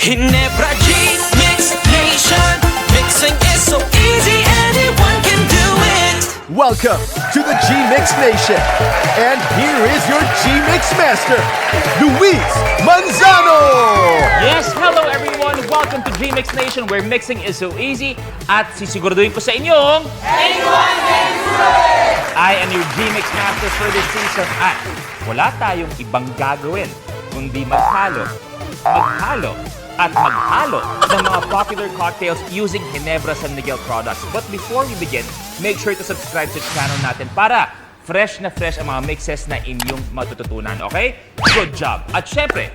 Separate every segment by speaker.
Speaker 1: Ginebra G Mix Nation. Mixing is so easy, anyone can do it.
Speaker 2: Welcome to the G-Mix Nation. And here is your G-Mix master, Luis Manzano!
Speaker 3: Yes, hello everyone! Welcome to G-Mix Nation where mixing is so easy at sisiguraduhin ko sa inyong I am your G-Mix master for this season at wala tayong ibang gagawin kundi maghalo at maghalo ng mga popular cocktails using Ginebra San Miguel products. But before we begin, make sure to subscribe to the channel natin para fresh na fresh ang mga mixes na inyong matututunan, okay? Good job! At syempre,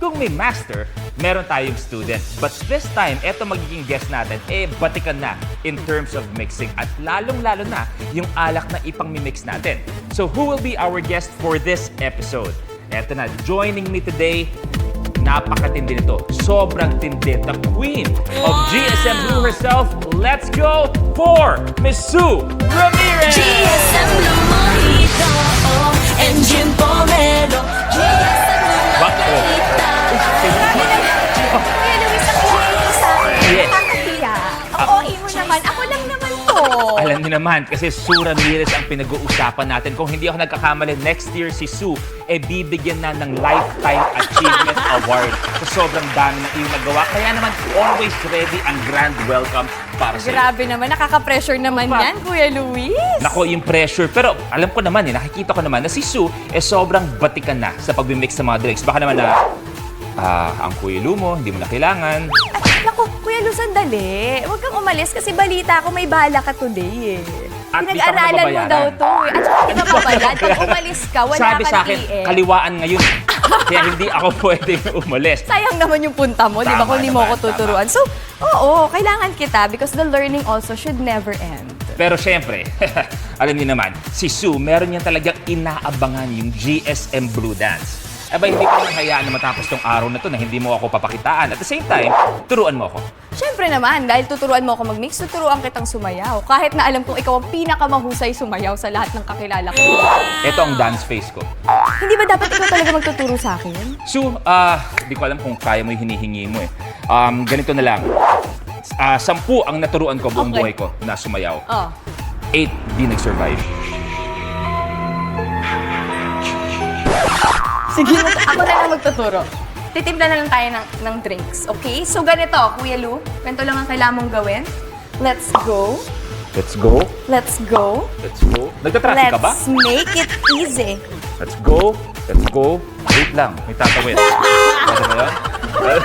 Speaker 3: kung may master, meron tayong student. But this time, eto magiging guest natin, batikan na in terms of mixing. At lalong-lalo na yung alak na ipang-mix natin. So who will be our guest for this episode? Eto na, joining me today, napakatindi nito. Sobrang tindi. The queen of GSM Blue herself. Let's go for Miss Sue Ramirez!
Speaker 4: GSM Blue Mojito and Gin Pomelo. GSM Blue Mojito.
Speaker 5: Kuya Luis, ang ingay sa akin.
Speaker 3: Yes.
Speaker 5: Nakakahiya. Oo, mo naman. Ako lang naman to.
Speaker 3: Alam niyo naman, kasi Sue Ramirez ang pinag-uusapan natin. Kung hindi ako nagkakamali, next year si Sue, bibigyan na ng Lifetime Achievement Award. So sobrang dami na iyong nagawa. Kaya naman, always ready ang grand welcome para sa'yo.
Speaker 5: Grabe naman. Nakaka-pressure naman
Speaker 3: Opa.
Speaker 5: yan, Kuya Luis.
Speaker 3: Nako, yung pressure. Pero alam ko naman, nakikita ko naman na si Sue, sobrang batikan na sa pag-mix ng mga drinks. Baka naman na, ang Kuya Lu mo, hindi mo na kailangan.
Speaker 5: Ay, naku, Kuya Luis, sandali. Huwag kang umalis kasi balita ko may bala ka today
Speaker 3: At di pa ako
Speaker 5: Pinag-aralan mo
Speaker 3: nababayaran.
Speaker 5: daw to At saka di ka mabayad. Pag umalis ka, wala
Speaker 3: Sabi
Speaker 5: ka
Speaker 3: sa
Speaker 5: na
Speaker 3: akin,
Speaker 5: PM.
Speaker 3: kaliwaan ngayon. Kaya hindi ako pwede umalis.
Speaker 5: Sayang naman yung punta mo, di ba?
Speaker 3: Tama
Speaker 5: Kung di mo
Speaker 3: naman,
Speaker 5: ako tuturuan. So, oo, kailangan kita because the learning also should never end.
Speaker 3: Pero syempre, alam niyo naman, si Sue, meron niyan talagang inaabangan yung GSM Blue Dance. Hindi ko naman hayaan na matapos tong araw na to na hindi mo ako papakitaan. At the same time, turuan mo ako.
Speaker 5: Siyempre naman, dahil tuturuan mo ako mag-mix, tuturuan kitang sumayaw. Kahit na alam kong ikaw ang pinakamahusay sumayaw sa lahat ng kakilala ko.
Speaker 3: Ito ang dance face ko.
Speaker 5: Hindi ba dapat ikaw talaga magtuturo sa akin?
Speaker 3: Sue, di ko alam kung kaya mo yung hinihingi mo eh. Ganito na lang. 10 ang naturuan ko buong
Speaker 5: Okay.
Speaker 3: buhay ko na sumayaw.
Speaker 5: Oh.
Speaker 3: 8 di nag-survive.
Speaker 5: Sige, ako na lang magtuturo. Titimpla na lang tayo ng drinks, okay? So ganito, Kuya Lu, ganito lang ang kailangan mong gawin. Let's go.
Speaker 3: Let's go.
Speaker 5: Let's go.
Speaker 3: Let's go. Nagtatraffic ka ba?
Speaker 5: Let's make it easy.
Speaker 3: Let's go. Let's go. Wait lang, may tatawid. Ano ba yun?